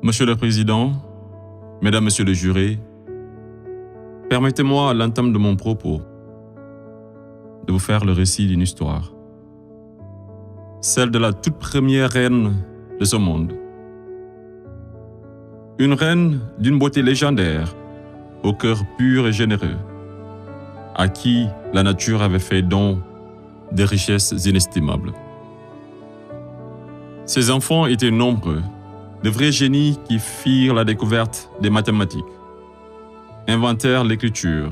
Monsieur le Président, Mesdames, Messieurs les jurés, permettez-moi à l'entame de mon propos de vous faire le récit d'une histoire, celle de la toute première reine de ce monde. Une reine d'une beauté légendaire, au cœur pur et généreux, à qui la nature avait fait don de richesses inestimables. Ses enfants étaient nombreux, de vrais génies qui firent la découverte des mathématiques, inventèrent l'écriture,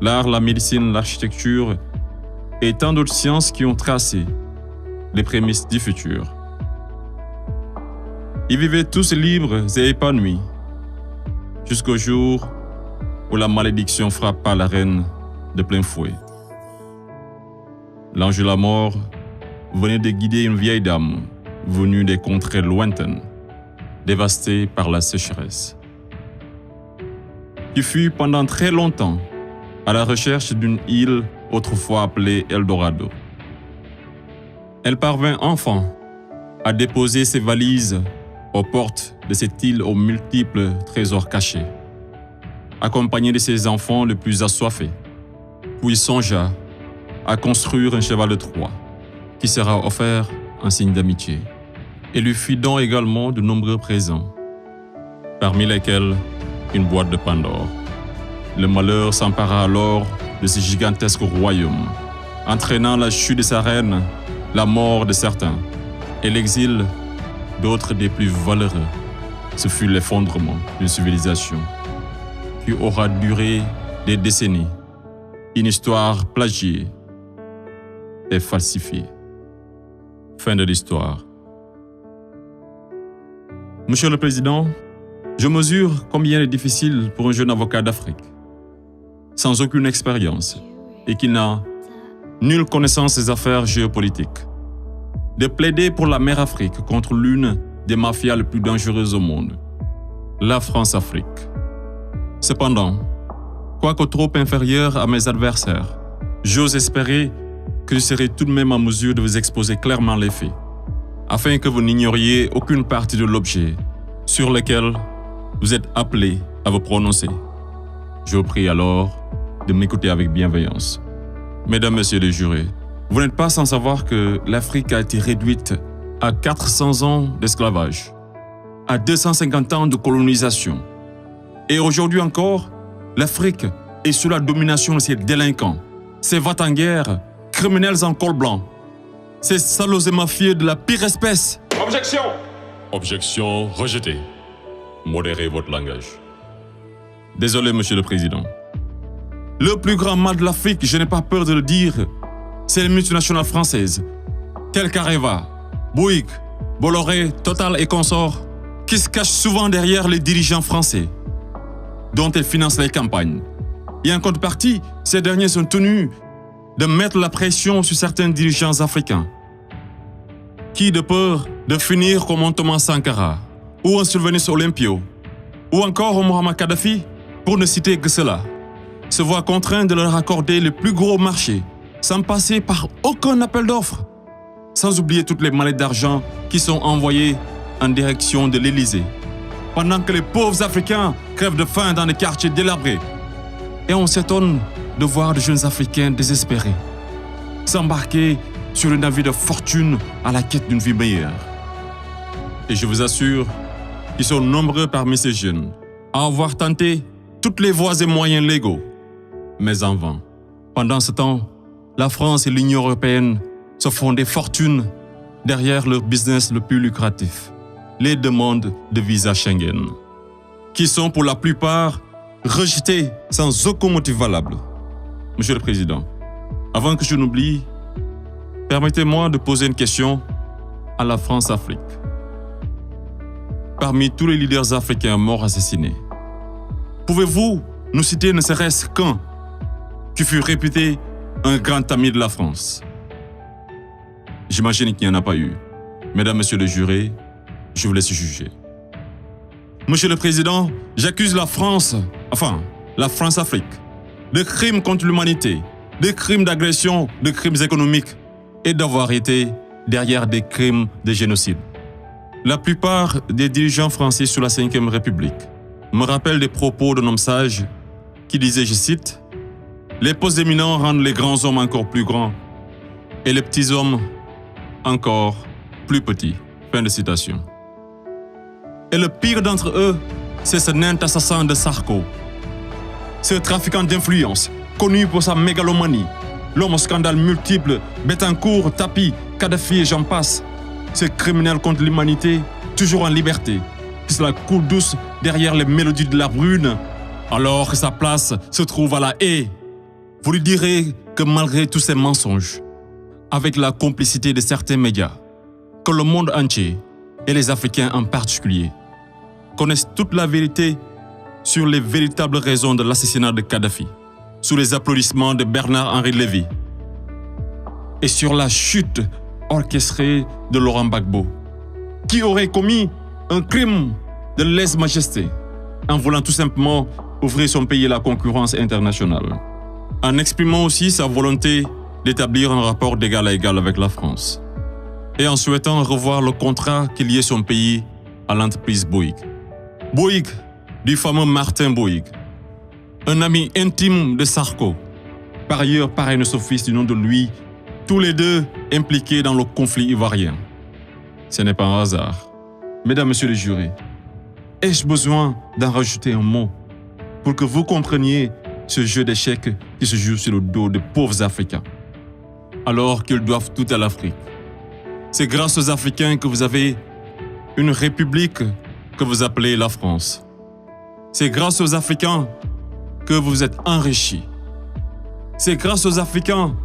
l'art, la médecine, l'architecture et tant d'autres sciences qui ont tracé les prémices du futur. Ils vivaient tous libres et épanouis, jusqu'au jour où la malédiction frappa la reine de plein fouet. L'ange de la mort venait de guider une vieille dame venue des contrées lointaines, dévastées par la sécheresse, qui fut pendant très longtemps à la recherche d'une île autrefois appelée Eldorado. Elle parvint enfin à déposer ses valises aux portes de cette île aux multiples trésors cachés, accompagnée de ses enfants les plus assoiffés, puis songea à construire un cheval de Troie qui sera offert en signe d'amitié, et lui fit don également de nombreux présents, parmi lesquels une boîte de Pandore. Le malheur s'empara alors de ce gigantesque royaume, entraînant la chute de sa reine, la mort de certains et l'exil d'autres des plus valeureux. Ce fut l'effondrement d'une civilisation qui aura duré des décennies, une histoire plagiée et falsifiée. Fin de l'histoire. Monsieur le Président, je mesure combien il est difficile pour un jeune avocat d'Afrique, sans aucune expérience et qui n'a nulle connaissance des affaires géopolitiques, de plaider pour la mère Afrique contre l'une des mafias les plus dangereuses au monde, la France-Afrique. Cependant, quoique trop inférieur à mes adversaires, j'ose espérer que je serai tout de même en mesure de vous exposer clairement les faits, afin que vous n'ignoriez aucune partie de l'objet sur lequel vous êtes appelés à vous prononcer. Je vous prie alors de m'écouter avec bienveillance. Mesdames, Messieurs les jurés, vous n'êtes pas sans savoir que l'Afrique a été réduite à 400 ans d'esclavage, à 250 ans de colonisation. Et aujourd'hui encore, l'Afrique est sous la domination de ces délinquants, ces va-t-en-guerre, criminels en col blanc, ces salauds et mafieux de la pire espèce. Objection! Objection rejetée. Modérez votre langage. Désolé, Monsieur le Président. Le plus grand mal de l'Afrique, je n'ai pas peur de le dire, c'est les multinationales françaises, telles qu'Areva, Bouygues, Bolloré, Total et consorts, qui se cachent souvent derrière les dirigeants français, dont elles financent les campagnes. Et en contrepartie, ces derniers sont tenus de mettre la pression sur certains dirigeants africains, qui, de peur de finir comme un Thomas Sankara, ou un Sylvanus Olympio, ou encore un Muammar Kadhafi, pour ne citer que cela, se voient contraints de leur accorder le plus gros marché, sans passer par aucun appel d'offres, sans oublier toutes les mallettes d'argent qui sont envoyées en direction de l'Élysée, pendant que les pauvres Africains crèvent de faim dans les quartiers délabrés. Et on s'étonne de voir de jeunes Africains désespérés s'embarquer sur le navire de fortune à la quête d'une vie meilleure. Et je vous assure qu'ils sont nombreux parmi ces jeunes à avoir tenté toutes les voies et moyens légaux, mais en vain. Pendant ce temps, la France et l'Union européenne se font des fortunes derrière leur business le plus lucratif, les demandes de visa Schengen, qui sont pour la plupart rejetées sans aucun motif valable. Monsieur le Président, avant que je n'oublie, permettez-moi de poser une question à la France-Afrique. Parmi tous les leaders africains morts assassinés, pouvez-vous nous citer ne serait-ce qu'un qui fut réputé un grand ami de la France? J'imagine qu'il n'y en a pas eu. Mesdames, Messieurs les jurés, je vous laisse juger. Monsieur le Président, j'accuse la France-Afrique, de crimes contre l'humanité, de crimes d'agression, de crimes économiques et d'avoir été derrière des crimes de génocide. La plupart des dirigeants français sous la Ve République me rappellent des propos d'un homme sage qui disait, je cite, « Les postes éminents rendent les grands hommes encore plus grands et les petits hommes encore plus petits. » Fin de citation. Et le pire d'entre eux, c'est ce nain assassin de Sarko. Ce trafiquant d'influence, connu pour sa mégalomanie, l'homme aux scandales multiples, Bettencourt, Tapi, Kadhafi et j'en passe. Ce criminel contre l'humanité, toujours en liberté, qui se la coule douce derrière les mélodies de la brune, alors que sa place se trouve à la haie. Vous lui direz que malgré tous ces mensonges, avec la complicité de certains médias, que le monde entier, et les Africains en particulier, connaissent toute la vérité sur les véritables raisons de l'assassinat de Kadhafi, sous les applaudissements de Bernard-Henri Lévy, et sur la chute orchestrée de Laurent Gbagbo, qui aurait commis un crime de lèse-majesté en voulant tout simplement ouvrir son pays à la concurrence internationale, en exprimant aussi sa volonté d'établir un rapport d'égal à égal avec la France, et en souhaitant revoir le contrat qui liait son pays à l'entreprise Bouygues. Bouygues, du fameux Martin Bouygues, un ami intime de Sarko, par ailleurs parrain de son fils du nom de lui, tous les deux impliqués dans le conflit ivoirien. Ce n'est pas un hasard. Mesdames, Messieurs les jurés, ai-je besoin d'en rajouter un mot pour que vous compreniez ce jeu d'échecs qui se joue sur le dos de pauvres Africains, alors qu'ils doivent tout à l'Afrique? C'est grâce aux Africains que vous avez une république que vous appelez la France. C'est grâce aux Africains que vous êtes enrichis. C'est grâce aux Africains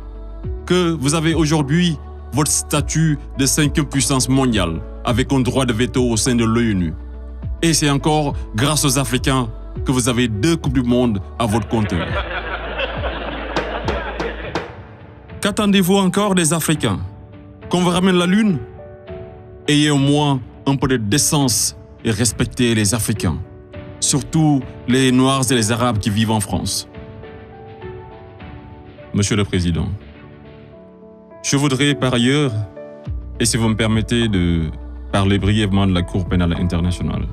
que vous avez aujourd'hui votre statut de 5e puissance mondiale avec un droit de veto au sein de l'ONU. Et c'est encore grâce aux Africains que vous avez 2 Coupes du Monde à votre compteur. Qu'attendez-vous encore des Africains? Qu'on vous ramène la Lune? Ayez au moins un peu de décence et respectez les Africains, surtout les Noirs et les Arabes qui vivent en France. Monsieur le Président, je voudrais par ailleurs, et si vous me permettez de parler brièvement de la Cour pénale internationale.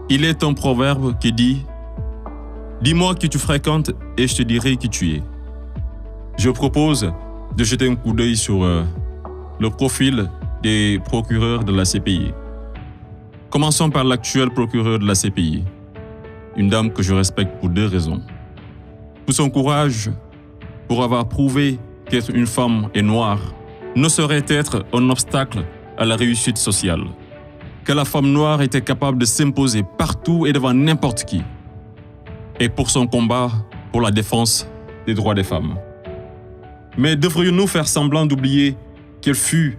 Il est un proverbe qui dit « Dis-moi qui tu fréquentes et je te dirai qui tu es ». Je propose de jeter un coup d'œil sur le profil des procureurs de la CPI. Commençons par l'actuel procureur de la CPI, une dame que je respecte pour 2 raisons. Pour son courage, pour avoir prouvé qu'être une femme et noire ne saurait être un obstacle à la réussite sociale, que la femme noire était capable de s'imposer partout et devant n'importe qui, et pour son combat pour la défense des droits des femmes. Mais devrions-nous faire semblant d'oublier qu'elle fut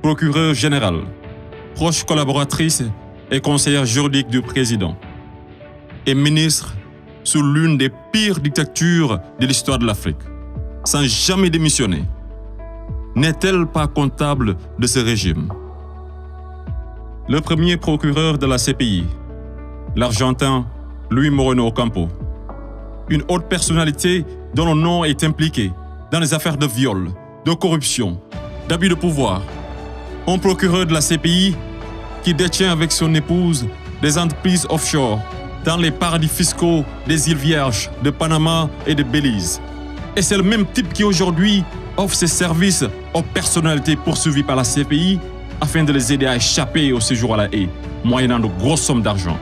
procureure générale, proche collaboratrice et conseillère juridique du président, et ministre sous l'une des pires dictatures de l'histoire de l'Afrique, sans jamais démissionner? N'est-elle pas comptable de ce régime? Le premier procureur de la CPI, l'Argentin Luis Moreno Ocampo, une haute personnalité dont le nom est impliqué dans les affaires de viol, de corruption, d'abus de pouvoir. Un procureur de la CPI qui détient avec son épouse des entreprises offshore dans les paradis fiscaux des îles Vierges, de Panama et de Belize. Et c'est le même type qui aujourd'hui offre ses services aux personnalités poursuivies par la CPI afin de les aider à échapper au séjour à la haie, moyennant de grosses sommes d'argent.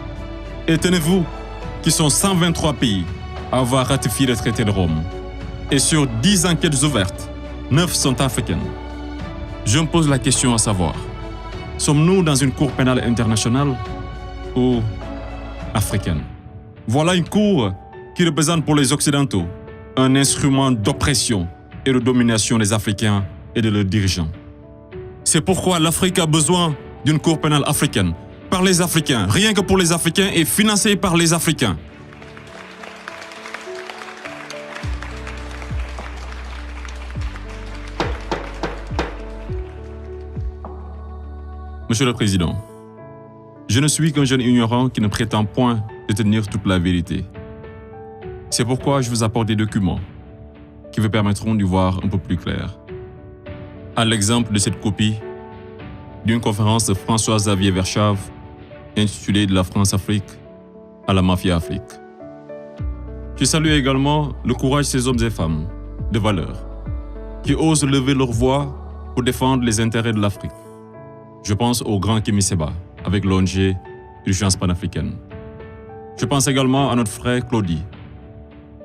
Et tenez-vous qu'ils sont 123 pays à avoir ratifié le traité de Rome. Et sur 10 enquêtes ouvertes, 9 sont africaines. Je me pose la question à savoir, sommes-nous dans une cour pénale internationale ou africaine? Voilà une cour qui représente pour les Occidentaux un instrument d'oppression et de domination des Africains et de leurs dirigeants. C'est pourquoi l'Afrique a besoin d'une cour pénale africaine, par les Africains, rien que pour les Africains et financée par les Africains. Monsieur le Président, je ne suis qu'un jeune ignorant qui ne prétend point détenir toute la vérité. C'est pourquoi je vous apporte des documents qui vous permettront d'y voir un peu plus clair. À l'exemple de cette copie d'une conférence de François-Xavier Verschave intitulée « De la France-Afrique à la Mafia-Afrique ». Je salue également le courage de ces hommes et femmes de valeur qui osent lever leur voix pour défendre les intérêts de l'Afrique. Je pense au grand Kémy Séba avec l'ONG Urgence panafricaine. Je pense également à notre frère Claudie,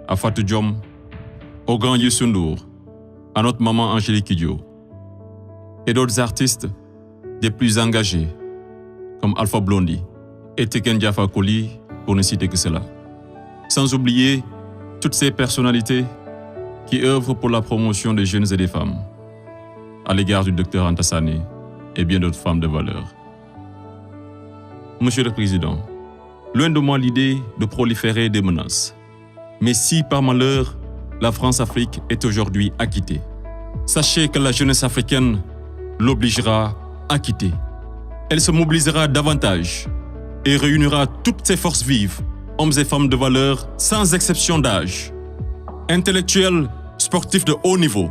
à Fatou Diom, au grand Youssou N'Dour, à notre maman Angélique Kidjo et d'autres artistes des plus engagés comme Alpha Blondy et Tiken Jah Fakoly, pour ne citer que cela. Sans oublier toutes ces personnalités qui œuvrent pour la promotion des jeunes et des femmes, à l'égard du docteur Anta Sané et bien d'autres femmes de valeur. Monsieur le Président, loin de moi l'idée de proliférer des menaces. Mais si par malheur, la France-Afrique est aujourd'hui acquittée, sachez que la jeunesse africaine l'obligera à quitter. Elle se mobilisera davantage et réunira toutes ses forces vives, hommes et femmes de valeur, sans exception d'âge, intellectuels, sportifs de haut niveau,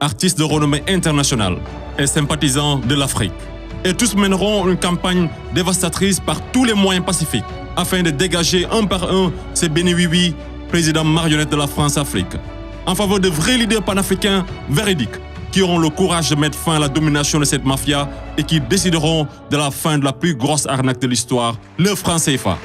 artistes de renommée internationale et sympathisants de l'Afrique. Et tous mèneront une campagne dévastatrice par tous les moyens pacifiques afin de dégager un par un ces béni-oui-oui, présidents marionnettes de la France-Afrique, en faveur de vrais leaders panafricains véridiques qui auront le courage de mettre fin à la domination de cette mafia et qui décideront de la fin de la plus grosse arnaque de l'histoire, le franc CFA.